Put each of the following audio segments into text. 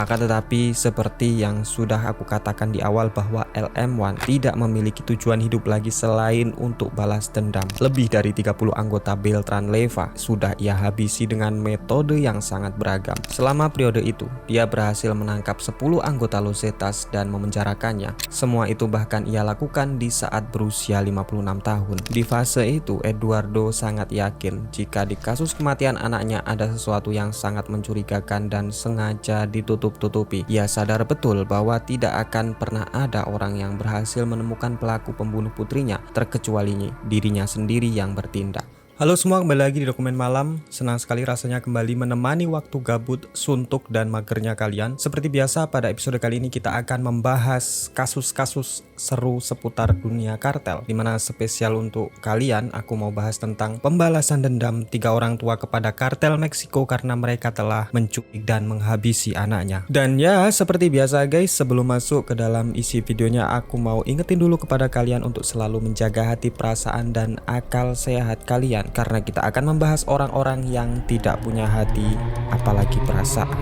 Akan tetapi seperti yang sudah aku katakan di awal bahwa LM1 tidak memiliki tujuan hidup lagi selain untuk balas dendam. Lebih dari 30 anggota Beltran Leyva sudah ia habisi dengan metode yang sangat beragam. Selama periode itu, dia berhasil menangkap 10 anggota Los Zetas dan memenjarakannya. Semua itu bahkan ia lakukan di saat berusia 56 tahun. Di fase itu, Eduardo sangat yakin jika di kasus kematian anaknya ada sesuatu yang sangat mencurigakan dan sengaja ditutup-tutupi. Ia sadar betul bahwa tidak akan pernah ada orang yang berhasil menemukan pelaku pembunuh putrinya, terkecuali dirinya sendiri yang bertindak. Halo semua, kembali lagi di Dokumen Malam. Senang sekali rasanya kembali menemani waktu gabut, suntuk, dan magernya kalian. Seperti biasa, pada episode kali ini kita akan membahas kasus-kasus seru seputar dunia kartel. Dimana spesial untuk kalian, aku mau bahas tentang pembalasan dendam 3 orang tua kepada kartel Meksiko karena mereka telah menculik dan menghabisi anaknya. Dan ya, seperti biasa guys, sebelum masuk ke dalam isi videonya, aku mau ingetin dulu kepada kalian untuk selalu menjaga hati, perasaan, dan akal sehat kalian. Karena kita akan membahas orang-orang yang tidak punya hati, apalagi perasaan.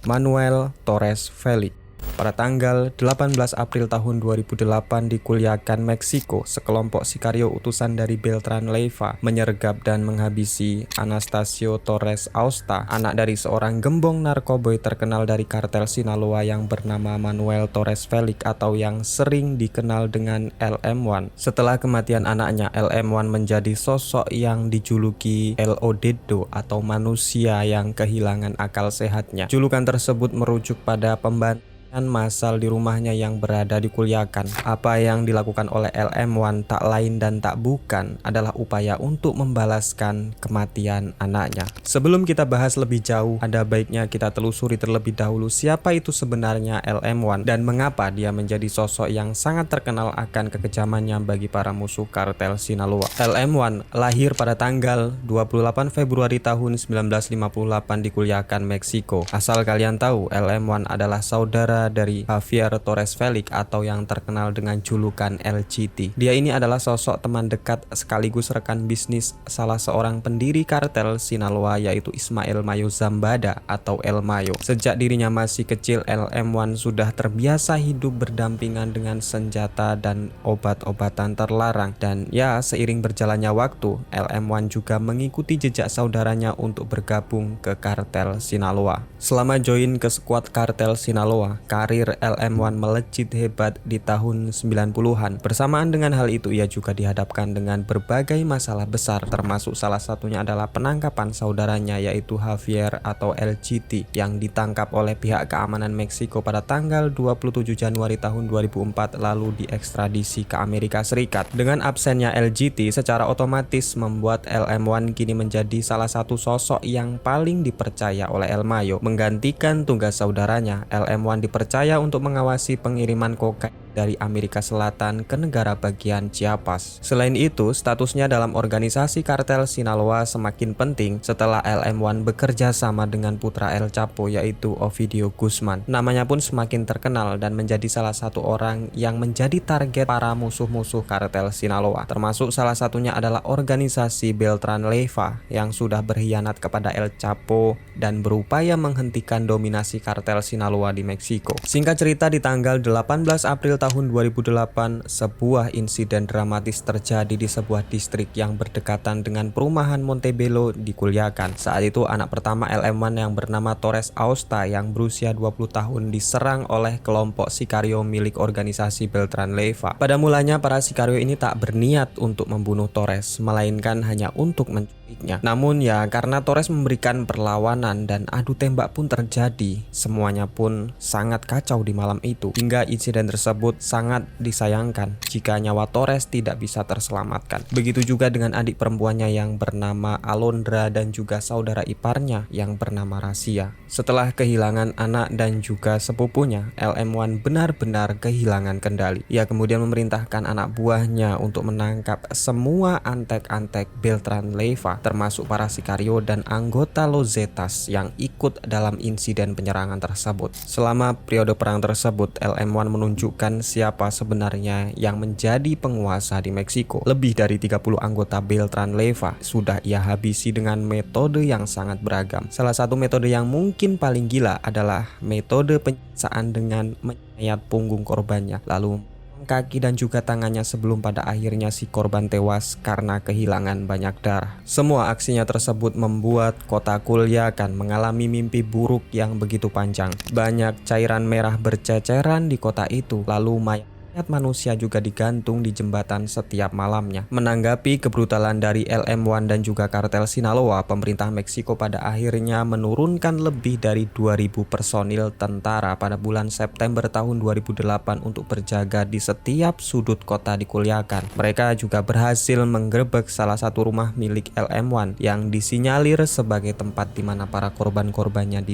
Manuel Torres Felix. Pada tanggal 18 April tahun 2008 di Culiacan, Meksiko, sekelompok sikario utusan dari Beltran Leyva menyergap dan menghabisi Anastasio Torres Austa, anak dari seorang gembong narkoboy terkenal dari kartel Sinaloa yang bernama Manuel Torres Felix atau yang sering dikenal dengan LM1. Setelah kematian anaknya, LM1 menjadi sosok yang dijuluki El Odedo atau manusia yang kehilangan akal sehatnya. Julukan tersebut merujuk pada pembantu massal di rumahnya yang berada di Culiacan. Apa yang dilakukan oleh LM1 tak lain dan tak bukan adalah upaya untuk membalaskan kematian anaknya. Sebelum kita bahas lebih jauh, ada baiknya kita telusuri terlebih dahulu siapa itu sebenarnya LM1 dan mengapa dia menjadi sosok yang sangat terkenal akan kekejamannya bagi para musuh kartel Sinaloa. LM1 lahir pada tanggal 28 Februari tahun 1958 di Culiacan, Meksiko. Asal kalian tahu, LM1 adalah saudara dari Javier Torres Felix atau yang terkenal dengan julukan LGT. Dia ini adalah sosok teman dekat sekaligus rekan bisnis salah seorang pendiri kartel Sinaloa yaitu Ismael Mayo Zambada atau El Mayo. Sejak dirinya masih kecil, LM1 sudah terbiasa hidup berdampingan dengan senjata dan obat-obatan terlarang. Dan ya, seiring berjalannya waktu, LM1 juga mengikuti jejak saudaranya untuk bergabung ke kartel Sinaloa. Selama join ke skuad kartel Sinaloa, karir LM1 melejit hebat di tahun 90-an. Bersamaan dengan hal itu, ia juga dihadapkan dengan berbagai masalah besar, termasuk salah satunya adalah penangkapan saudaranya yaitu Javier atau LGT yang ditangkap oleh pihak keamanan Meksiko pada tanggal 27 Januari tahun 2004 lalu diekstradisi ke Amerika Serikat. Dengan absennya LGT secara otomatis membuat LM1 kini menjadi salah satu sosok yang paling dipercaya oleh El Mayo. Menggantikan tugas saudaranya, LM1 dipercaya untuk mengawasi pengiriman kokain dari Amerika Selatan ke negara bagian Chiapas. Selain itu, statusnya dalam organisasi kartel Sinaloa semakin penting setelah LM1 bekerja sama dengan putra El Chapo yaitu Ovidio Guzman. Namanya pun semakin terkenal dan menjadi salah satu orang yang menjadi target para musuh-musuh kartel Sinaloa. Termasuk salah satunya adalah organisasi Beltran Leyva yang sudah berkhianat kepada El Chapo dan berupaya menghentikan dominasi kartel Sinaloa di Meksiko. Singkat cerita, di tanggal 18 April tahun 2008, sebuah insiden dramatis terjadi di sebuah distrik yang berdekatan dengan perumahan Montebello di Culiacan. Saat itu, anak pertama LM1 yang bernama Torres Austa yang berusia 20 tahun diserang oleh kelompok sikario milik organisasi Beltran Leyva. Pada mulanya, para sikario ini tak berniat untuk membunuh Torres, melainkan hanya untuk menculiknya. Namun ya, karena Torres memberikan perlawanan dan adu tembak pun terjadi, semuanya pun sangat kacau di malam itu, hingga insiden tersebut sangat disayangkan jika nyawa Torres tidak bisa terselamatkan. Begitu juga dengan adik perempuannya yang bernama Alondra dan juga saudara iparnya yang bernama Rasia. Setelah kehilangan anak dan juga sepupunya, LM1 benar-benar kehilangan kendali. Ia kemudian memerintahkan anak buahnya untuk menangkap semua antek-antek Beltran Leyva, termasuk para sikario dan anggota Los Zetas yang ikut dalam insiden penyerangan tersebut. Selama periode perang tersebut, LM1 menunjukkan membuktikan siapa sebenarnya yang menjadi penguasa di Meksiko. Lebih dari 30 anggota Beltran Leyva sudah ia habisi dengan metode yang sangat beragam. Salah satu metode yang mungkin paling gila adalah metode penyiksaan dengan menyayat punggung korbannya, lalu kaki dan juga tangannya sebelum pada akhirnya si korban tewas karena kehilangan banyak darah. Semua aksinya tersebut membuat kota Culiacan mengalami mimpi buruk yang begitu panjang. Banyak cairan merah berceceran di kota itu, lalu mayat manusia juga digantung di jembatan setiap malamnya. Menanggapi kebrutalan dari LM1 dan juga kartel Sinaloa, pemerintah Meksiko pada akhirnya menurunkan lebih dari 2.000 personil tentara pada bulan September tahun 2008 untuk berjaga di setiap sudut kota di Culiacan. Mereka juga berhasil menggerebek salah satu rumah milik LM1 yang disinyalir sebagai tempat di mana para korban-korbannya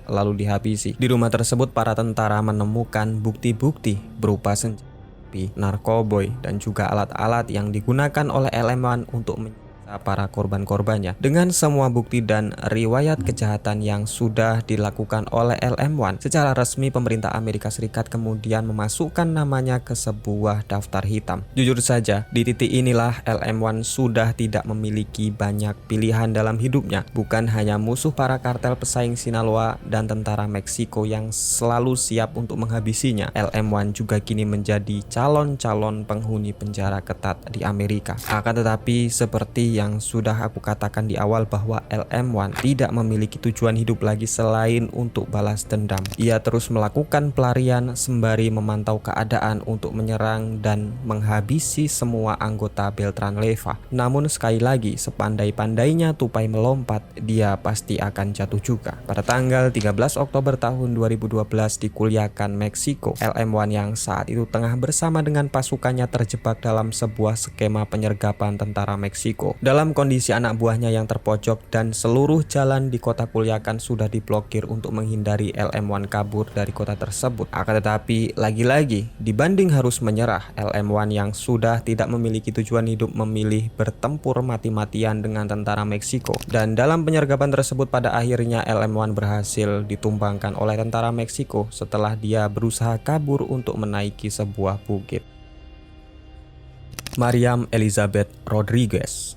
lalu dihabisi. Di rumah tersebut para tentara menemukan bukti-bukti berupa senjata api, narkoboy, dan juga alat-alat yang digunakan oleh LM1 untuk menyiksa para korban-korbannya. Dengan semua bukti dan riwayat kejahatan yang sudah dilakukan oleh LM1, secara resmi pemerintah Amerika Serikat kemudian memasukkan namanya ke sebuah daftar hitam. Jujur saja, di titik inilah LM1 sudah tidak memiliki banyak pilihan dalam hidupnya. Bukan hanya musuh para kartel pesaing Sinaloa dan tentara Meksiko yang selalu siap untuk menghabisinya, LM1 juga kini menjadi calon-calon penghuni penjara ketat di Amerika. Akan tetapi, seperti yang sudah aku katakan di awal bahwa LM1 tidak memiliki tujuan hidup lagi selain untuk balas dendam. Ia terus melakukan pelarian sembari memantau keadaan untuk menyerang dan menghabisi semua anggota Beltran Leyva. Namun sekali lagi, sepandai-pandainya tupai melompat, dia pasti akan jatuh juga. Pada tanggal 13 Oktober tahun 2012 di Culiacan, Meksiko, LM1 yang saat itu tengah bersama dengan pasukannya terjebak dalam sebuah skema penyergapan tentara Meksiko. Dalam kondisi anak buahnya yang terpojok dan seluruh jalan di kota Culiacan sudah diblokir untuk menghindari LM1 kabur dari kota tersebut. Akan tetapi, lagi-lagi, dibanding harus menyerah, LM1 yang sudah tidak memiliki tujuan hidup memilih bertempur mati-matian dengan tentara Meksiko. Dan dalam penyergapan tersebut pada akhirnya LM1 berhasil ditumbangkan oleh tentara Meksiko setelah dia berusaha kabur untuk menaiki sebuah bukit. Mariam Elizabeth Rodriguez.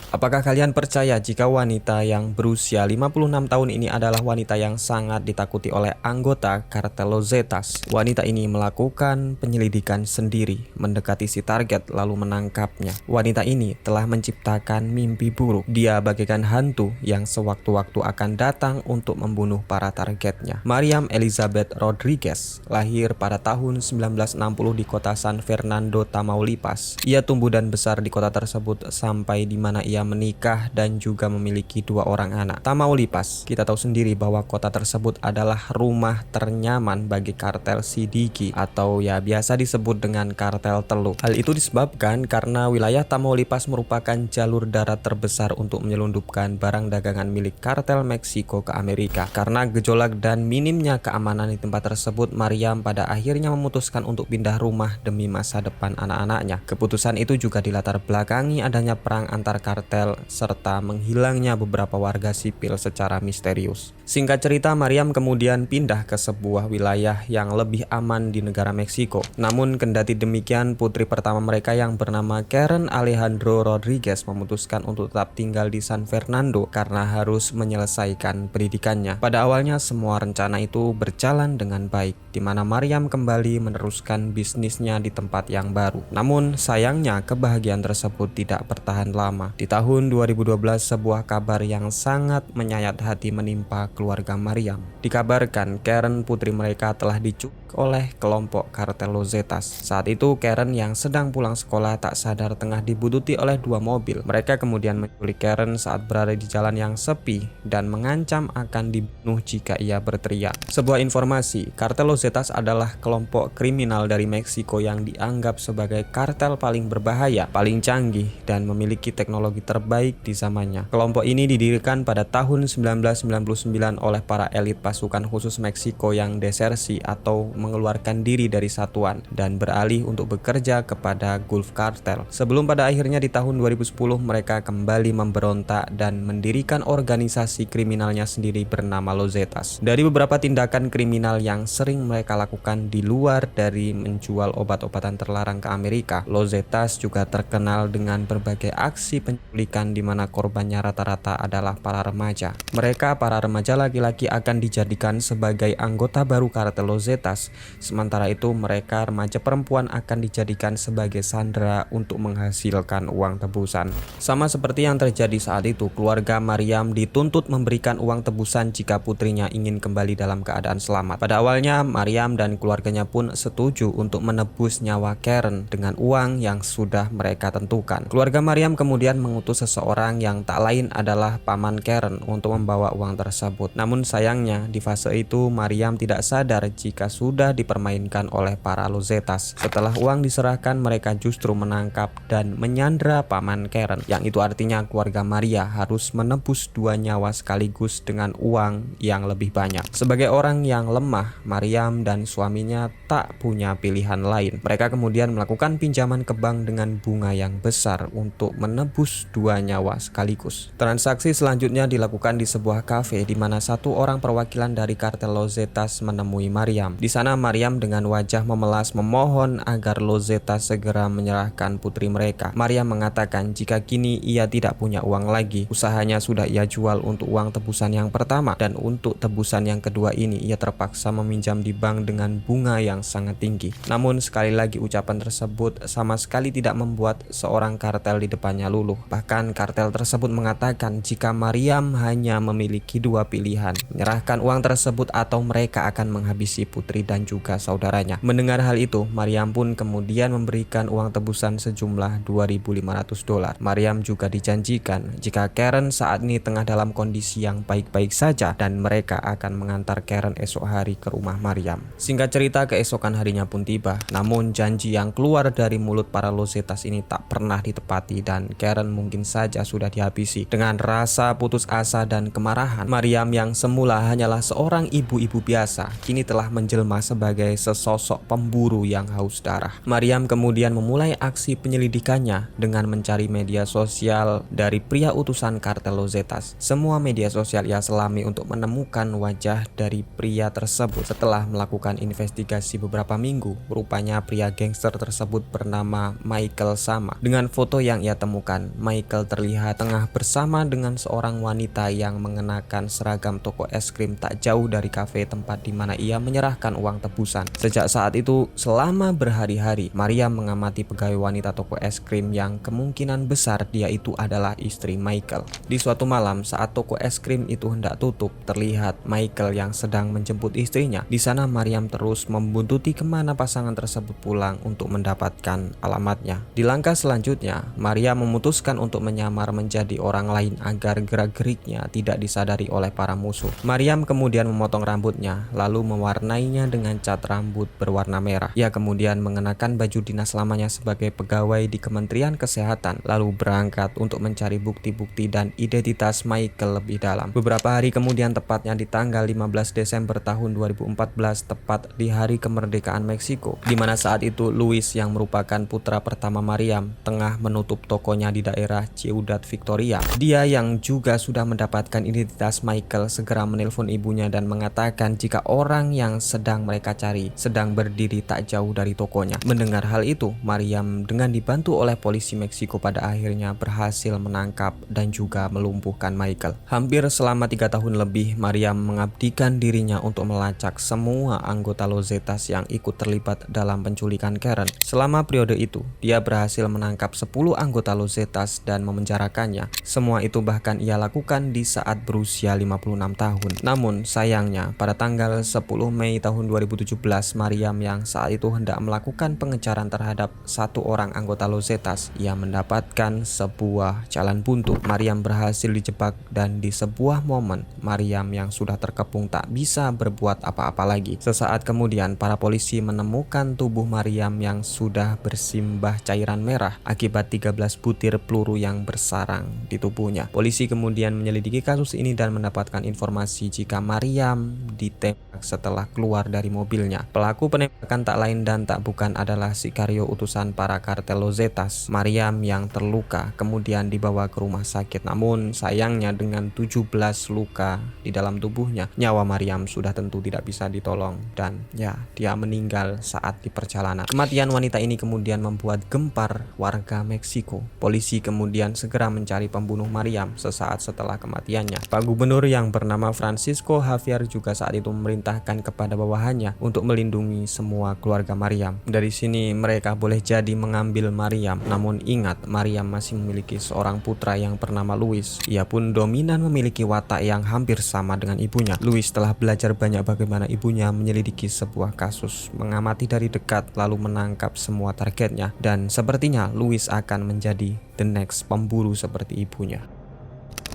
Apakah kalian percaya jika wanita yang berusia 56 tahun ini adalah wanita yang sangat ditakuti oleh anggota kartel Los Zetas? Wanita ini melakukan penyelidikan sendiri, mendekati si target lalu menangkapnya. Wanita ini telah menciptakan mimpi buruk. Dia bagaikan hantu yang sewaktu-waktu akan datang untuk membunuh para targetnya. Mariam Elizabeth Rodriguez lahir pada tahun 1960 di kota San Fernando, Tamaulipas. Ia tumbuh dan besar di kota tersebut sampai di mana ia menikah dan juga memiliki 2 orang anak. Tamaulipas, kita tahu sendiri bahwa kota tersebut adalah rumah ternyaman bagi kartel Sidiki atau ya biasa disebut dengan kartel Teluk. Hal itu disebabkan karena wilayah Tamaulipas merupakan jalur darat terbesar untuk menyelundupkan barang dagangan milik kartel Meksiko ke Amerika. Karena gejolak dan minimnya keamanan di tempat tersebut, Mariam pada akhirnya memutuskan untuk pindah rumah demi masa depan anak-anaknya. Keputusan itu juga dilatar belakangi adanya perang antar kartel serta menghilangnya beberapa warga sipil secara misterius. Singkat cerita, Mariam kemudian pindah ke sebuah wilayah yang lebih aman di negara Meksiko. Namun kendati demikian, putri pertama mereka yang bernama Karen Alejandro Rodriguez memutuskan untuk tetap tinggal di San Fernando karena harus menyelesaikan pendidikannya. Pada awalnya semua rencana itu berjalan dengan baik, di mana Mariam kembali meneruskan bisnisnya di tempat yang baru. Namun sayangnya kebahagiaan tersebut tidak bertahan lama. Di tahun 2012, sebuah kabar yang sangat menyayat hati menimpa keluarga Mariam. Dikabarkan Karen, putri mereka, telah diculik oleh kelompok kartel Los Zetas. Saat itu Karen yang sedang pulang sekolah tak sadar tengah dibuntuti oleh 2 mobil. Mereka kemudian menculik Karen saat berada di jalan yang sepi dan mengancam akan dibunuh jika ia berteriak. Sebuah informasi, kartel Los Zetas adalah kelompok kriminal dari Meksiko yang dianggap sebagai kartel paling berbahaya, paling canggih, dan memiliki teknologi terbaik di zamannya. Kelompok ini didirikan pada tahun 1999 oleh para elit pasukan khusus Meksiko yang desersi atau mengeluarkan diri dari satuan dan beralih untuk bekerja kepada Gulf Cartel. Sebelum pada akhirnya di tahun 2010 mereka kembali memberontak dan mendirikan organisasi kriminalnya sendiri bernama Los Zetas. Dari beberapa tindakan kriminal yang sering mereka lakukan di luar dari menjual obat-obatan terlarang ke Amerika, Los Zetas juga terkenal dengan berbagai aksi penculikan di mana korbannya rata-rata adalah para remaja. Mereka, para remaja laki-laki, akan dijadikan sebagai anggota baru kartel Los Zetas. Sementara itu, mereka remaja perempuan akan dijadikan sebagai sandera untuk menghasilkan uang tebusan. Sama seperti yang terjadi saat itu, keluarga Mariam dituntut memberikan uang tebusan jika putrinya ingin kembali dalam keadaan selamat. Pada awalnya, Mariam dan keluarganya pun setuju untuk menebus nyawa Karen dengan uang yang sudah mereka tentukan. Keluarga Mariam kemudian mengutus seseorang yang tak lain adalah paman Karen untuk membawa uang tersebut. Namun sayangnya di fase itu Mariam tidak sadar jika sudah dipermainkan oleh para Los Zetas. Setelah uang diserahkan, mereka justru menangkap dan menyandra paman Karen, yang itu artinya keluarga Maria harus menebus 2 nyawa sekaligus dengan uang yang lebih banyak. Sebagai orang yang lemah, Mariam dan suaminya tak punya pilihan lain. Mereka kemudian melakukan pinjaman ke bank dengan bunga yang besar untuk menebus 2 nyawa sekaligus. Transaksi selanjutnya dilakukan di sebuah kafe di mana satu orang perwakilan dari kartel Los Zetas menemui Mariam. Di sana Mariam dengan wajah memelas memohon agar Los Zetas segera menyerahkan putri mereka. Mariam mengatakan jika kini ia tidak punya uang lagi, usahanya sudah ia jual untuk uang tebusan yang pertama, dan untuk tebusan yang kedua ini ia terpaksa meminjam di bank dengan bunga yang sangat tinggi. Namun sekali lagi ucapan tersebut sama sekali tidak membuat seorang kartel di depannya luluh. Bahkan kartel tersebut mengatakan jika Mariam hanya memiliki 2 pilihan, menyerahkan uang tersebut atau mereka akan menghabisi putri dan juga saudaranya. Mendengar hal itu, Mariam pun kemudian memberikan uang tebusan sejumlah $2.500. Mariam juga dijanjikan jika Karen saat ini tengah dalam kondisi yang baik-baik saja dan mereka akan mengantar Karen esok hari ke rumah Mariam. Singkat cerita, keesokan harinya pun tiba. Namun janji yang keluar dari mulut para Los Zetas ini tak pernah ditepati dan Karen mungkin saja sudah dihabisi. Dengan rasa putus asa dan kemarahan, Mariam yang semula hanyalah seorang ibu-ibu biasa, kini telah menjelma sebagai sesosok pemburu yang haus darah. Mariam kemudian memulai aksi penyelidikannya dengan mencari media sosial dari pria utusan kartel Los Zetas. Semua media sosial ia selami untuk menemukan wajah dari pria tersebut. Setelah melakukan investigasi beberapa minggu, rupanya pria gangster tersebut bernama Michael Sama. Dengan foto yang ia temukan, Michael terlihat tengah bersama dengan seorang wanita yang mengenakan seragam toko es krim tak jauh dari kafe tempat di mana ia menyerahkan uang tebusan. Sejak saat itu, selama berhari-hari, Maria mengamati pegawai wanita toko es krim yang kemungkinan besar dia itu adalah istri Michael. Di suatu malam saat toko es krim itu hendak tutup, terlihat Michael yang sedang menjemput istrinya. Di sana Mariam terus membuntuti kemana pasangan tersebut pulang untuk mendapatkan alamatnya. Di langkah selanjutnya, Maria memutuskan untuk menyamar menjadi orang lain agar gerak-geriknya tidak disadari oleh para musuh. Mariam kemudian memotong rambutnya, lalu mewarnainya dengan cat rambut berwarna merah. Ia kemudian mengenakan baju dinas lamanya sebagai pegawai di Kementerian Kesehatan, lalu berangkat untuk mencari bukti-bukti dan identitas Michael lebih dalam. Beberapa hari kemudian, tepatnya di tanggal 15 Desember tahun 2014, tepat di hari kemerdekaan Meksiko, di mana saat itu Luis yang merupakan putra pertama Mariam tengah menutup tokonya di daerah Ciudad Victoria. Dia yang juga sudah mendapatkan identitas Michael segera menelpon ibunya dan mengatakan jika orang yang sedang mereka cari sedang berdiri tak jauh dari tokonya. Mendengar hal itu, Mariam dengan dibantu oleh polisi Meksiko pada akhirnya berhasil menangkap dan juga melumpuhkan Michael. Hampir selama 3 tahun lebih, Mariam mengabdikan dirinya untuk melacak semua anggota Los Zetas yang ikut terlibat dalam penculikan Karen. Selama periode itu, dia berhasil menangkap 10 anggota Los Zetas dan memenjarakannya. Semua itu bahkan ia lakukan di saat berusia 56 tahun. Namun sayangnya, pada tanggal 10 Mei tahun 2017, Mariam yang saat itu hendak melakukan pengejaran terhadap satu orang anggota Los Zetas, ia mendapatkan sebuah jalan buntu. Mariam berhasil dijebak dan di sebuah momen, Mariam yang sudah terkepung tak bisa berbuat apa-apa lagi. Sesaat kemudian, para polisi menemukan tubuh Mariam yang sudah bersimbah cairan merah akibat 13 butir peluru yang bersarang di tubuhnya. Polisi kemudian menyelidiki kasus ini dan mendapatkan informasi jika Mariam ditembak setelah keluar dari mobilnya. Pelaku penembakan tak lain dan tak bukan adalah Sicario utusan para kartel Los Zetas. Mariam yang terluka kemudian dibawa ke rumah sakit, namun sayangnya dengan 17 luka di dalam tubuhnya, nyawa Mariam sudah tentu tidak bisa ditolong dan dia meninggal saat di perjalanan. Kematian wanita ini kemudian membuat gempar warga Meksiko. Polisi kemudian segera mencari pembunuh Mariam sesaat setelah kematiannya. Pak Gubernur yang bernama Francisco Javier juga saat itu memerintahkan kepada bawahannya untuk melindungi semua keluarga Mariam. Dari sini mereka boleh jadi mengambil Mariam, namun ingat, Mariam masih memiliki seorang putra yang bernama Luis. Ia pun dominan memiliki watak yang hampir sama dengan ibunya. Luis telah belajar banyak bagaimana ibunya menyelidiki sebuah kasus, mengamati dari dekat lalu menangkap semua targetnya, dan sepertinya Luis akan menjadi the next pemburu seperti ibunya.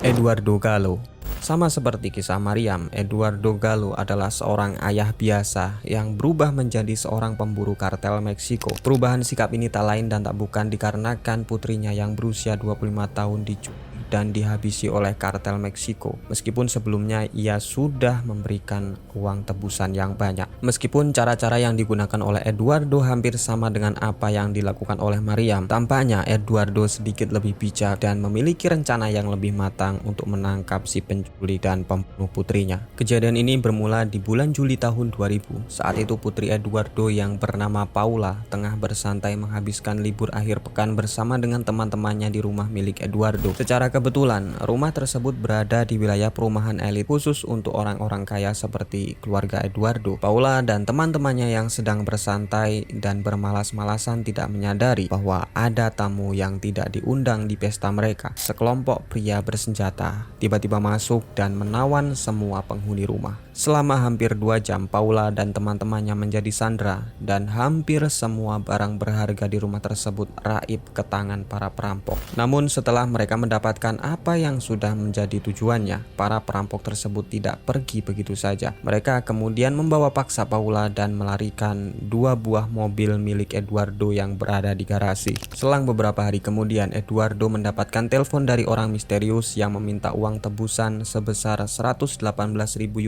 Eduardo Galo. Sama seperti kisah Mariam, Eduardo Galo adalah seorang ayah biasa yang berubah menjadi seorang pemburu kartel Meksiko. Perubahan sikap ini tak lain dan tak bukan dikarenakan putrinya yang berusia 25 tahun diculik dan dihabisi oleh kartel Meksiko. Meskipun sebelumnya ia sudah memberikan uang tebusan yang banyak. Meskipun cara-cara yang digunakan oleh Eduardo hampir sama dengan apa yang dilakukan oleh Mariam, tampaknya Eduardo sedikit lebih bijak dan memiliki rencana yang lebih matang untuk menangkap si penculik dan pembunuh putrinya. Kejadian ini bermula di bulan Juli tahun 2000. Saat itu putri Eduardo yang bernama Paula tengah bersantai menghabiskan libur akhir pekan bersama dengan teman-temannya di rumah milik Eduardo. Secara kebetulan, rumah tersebut berada di wilayah perumahan elit khusus untuk orang-orang kaya seperti keluarga Eduardo. Paula dan teman-temannya yang sedang bersantai dan bermalas-malasan tidak menyadari bahwa ada tamu yang tidak diundang di pesta mereka. Sekelompok pria bersenjata tiba-tiba masuk dan menawan semua penghuni rumah. Selama hampir 2 jam, Paula dan teman-temannya menjadi sandera dan hampir semua barang berharga di rumah tersebut raib ke tangan para perampok. Namun setelah mereka mendapatkan apa yang sudah menjadi tujuannya, para perampok tersebut tidak pergi begitu saja. Mereka kemudian membawa paksa Paula dan melarikan 2 buah mobil milik Eduardo yang berada di garasi. Selang beberapa hari kemudian, Eduardo mendapatkan telepon dari orang misterius yang meminta uang tebusan sebesar 118.000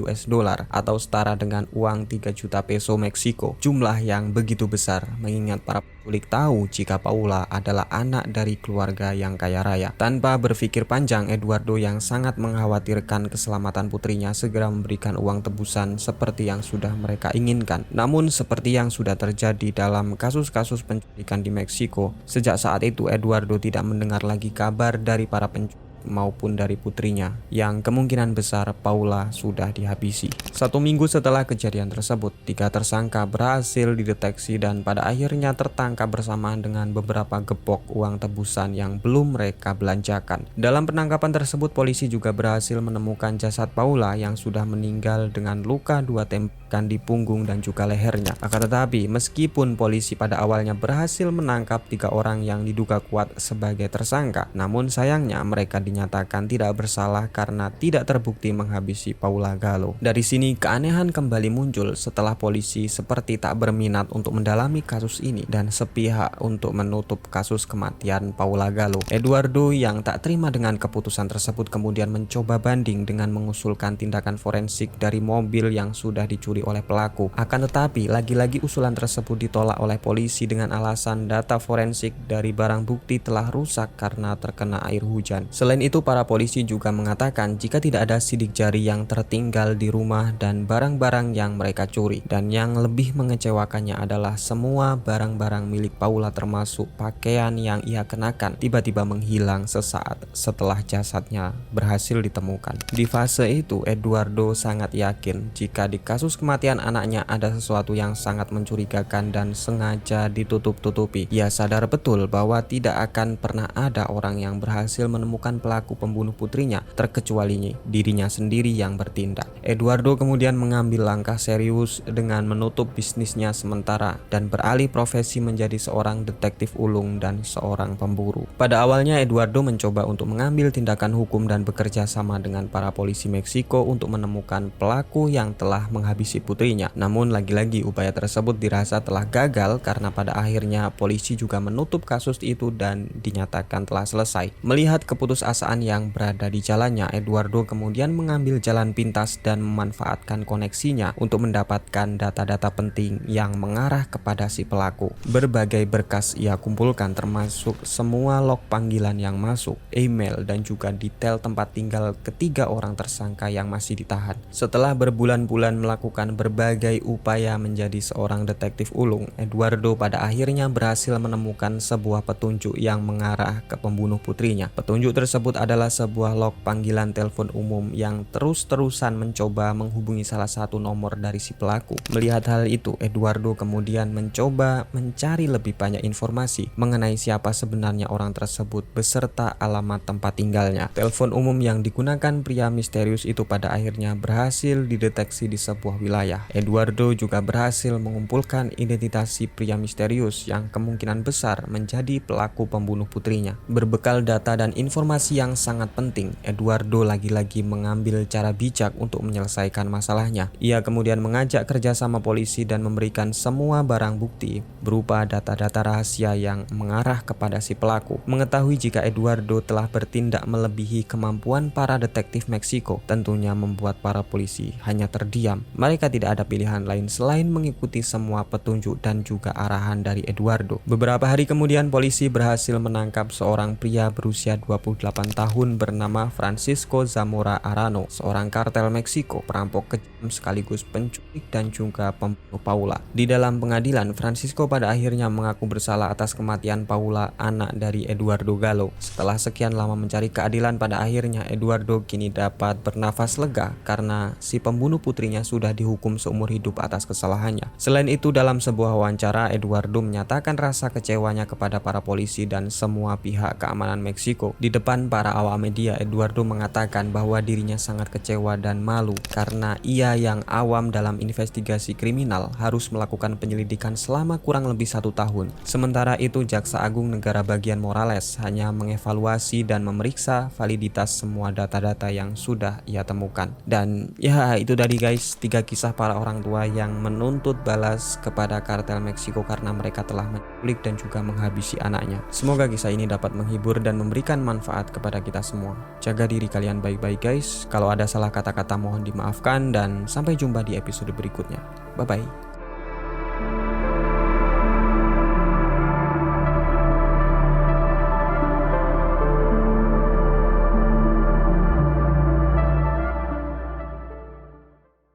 US dollar atau setara dengan uang 3 juta peso Meksiko. Jumlah yang begitu besar mengingat para penculik tahu jika Paula adalah anak dari keluarga yang kaya raya. Tanpa berpikir panjang, Eduardo yang sangat mengkhawatirkan keselamatan putrinya segera memberikan uang tebusan seperti yang sudah mereka inginkan. Namun seperti yang sudah terjadi dalam kasus-kasus penculikan di Meksiko, sejak saat itu Eduardo tidak mendengar lagi kabar dari para penculik maupun dari putrinya, yang kemungkinan besar Paula sudah dihabisi. 1 minggu setelah kejadian tersebut, 3 tersangka berhasil dideteksi dan pada akhirnya tertangkap bersamaan dengan beberapa gepok uang tebusan yang belum mereka belanjakan. Dalam penangkapan tersebut, polisi juga berhasil menemukan jasad Paula yang sudah meninggal dengan luka 2 tembakan di punggung dan juga lehernya. Akan tetapi, meskipun polisi pada awalnya berhasil menangkap 3 orang yang diduga kuat sebagai tersangka, namun sayangnya mereka dinyatakan tidak bersalah karena tidak terbukti menghabisi Paula Galo. Dari sini keanehan kembali muncul setelah polisi seperti tak berminat untuk mendalami kasus ini dan sepihak untuk menutup kasus kematian Paula Galo. Eduardo yang tak terima dengan keputusan tersebut kemudian mencoba banding dengan mengusulkan tindakan forensik dari mobil yang sudah dicuri oleh pelaku. Akan tetapi lagi-lagi usulan tersebut ditolak oleh polisi dengan alasan data forensik dari barang bukti telah rusak karena terkena air hujan. Selain itu, para polisi juga mengatakan jika tidak ada sidik jari yang tertinggal di rumah dan barang-barang yang mereka curi. Dan yang lebih mengecewakannya adalah semua barang-barang milik Paula termasuk pakaian yang ia kenakan tiba-tiba menghilang sesaat setelah jasadnya berhasil ditemukan. Di fase itu, Eduardo sangat yakin jika di kasus kematian anaknya ada sesuatu yang sangat mencurigakan dan sengaja ditutup-tutupi. Ia sadar betul bahwa tidak akan pernah ada orang yang berhasil menemukan pelaku pembunuh putrinya, terkecuali dirinya sendiri yang bertindak. Eduardo kemudian mengambil langkah serius dengan menutup bisnisnya sementara dan beralih profesi menjadi seorang detektif ulung dan seorang pemburu. Pada awalnya Eduardo mencoba untuk mengambil tindakan hukum dan bekerja sama dengan para polisi Meksiko untuk menemukan pelaku yang telah menghabisi putrinya. Namun lagi-lagi upaya tersebut dirasa telah gagal karena pada akhirnya polisi juga menutup kasus itu dan dinyatakan telah selesai. Melihat keputusasaan yang berada di jalannya, Eduardo kemudian mengambil jalan pintas dan memanfaatkan koneksinya untuk mendapatkan data-data penting yang mengarah kepada si pelaku. Berbagai berkas ia kumpulkan termasuk semua log panggilan yang masuk, email, dan juga detail tempat tinggal ketiga orang tersangka yang masih ditahan. Setelah berbulan-bulan melakukan berbagai upaya menjadi seorang detektif ulung, Eduardo pada akhirnya berhasil menemukan sebuah petunjuk yang mengarah ke pembunuh putrinya. Petunjuk tersebut adalah sebuah log panggilan telepon umum yang terus-terusan mencoba menghubungi salah satu nomor dari si pelaku. Melihat hal itu, Eduardo kemudian mencoba mencari lebih banyak informasi mengenai siapa sebenarnya orang tersebut beserta alamat tempat tinggalnya. Telepon umum yang digunakan pria misterius itu pada akhirnya berhasil dideteksi di sebuah wilayah. Eduardo juga berhasil mengumpulkan identitas si pria misterius yang kemungkinan besar menjadi pelaku pembunuh putrinya. Berbekal data dan informasi yang sangat penting, Eduardo lagi-lagi mengambil cara bijak untuk menyelesaikan masalahnya. Ia kemudian mengajak kerjasama polisi dan memberikan semua barang bukti berupa data-data rahasia yang mengarah kepada si pelaku. Mengetahui jika Eduardo telah bertindak melebihi kemampuan para detektif Meksiko tentunya membuat para polisi hanya terdiam. Mereka tidak ada pilihan lain selain mengikuti semua petunjuk dan juga arahan dari Eduardo. Beberapa hari kemudian polisi berhasil menangkap seorang pria berusia 28 tahun bernama Francisco Zamora Arano, seorang kartel Meksiko, perampok kejam sekaligus penculik dan juga pembunuh Paula. Di dalam pengadilan, Francisco pada akhirnya mengaku bersalah atas kematian Paula, anak dari Eduardo Gallo. Setelah sekian lama mencari keadilan, pada akhirnya Eduardo kini dapat bernafas lega karena si pembunuh putrinya sudah dihukum seumur hidup atas kesalahannya. Selain itu, dalam sebuah wawancara, Eduardo menyatakan rasa kecewanya kepada para polisi dan semua pihak keamanan Meksiko. Di depan para awak media, Eduardo mengatakan bahwa dirinya sangat kecewa dan malu karena ia yang awam dalam investigasi kriminal harus melakukan penyelidikan selama kurang lebih 1 tahun. Sementara itu, Jaksa Agung Negara Bagian Morales hanya mengevaluasi dan memeriksa validitas semua data-data yang sudah ia temukan. Dan ya, itu tadi guys, 3 kisah para orang tua yang menuntut balas kepada kartel Meksiko karena mereka telah menculik dan juga menghabisi anaknya. Semoga kisah ini dapat menghibur dan memberikan manfaat kepada kita semua. Jaga diri kalian baik-baik guys. Kalau ada salah kata-kata mohon dimaafkan dan sampai jumpa di episode berikutnya. Bye bye.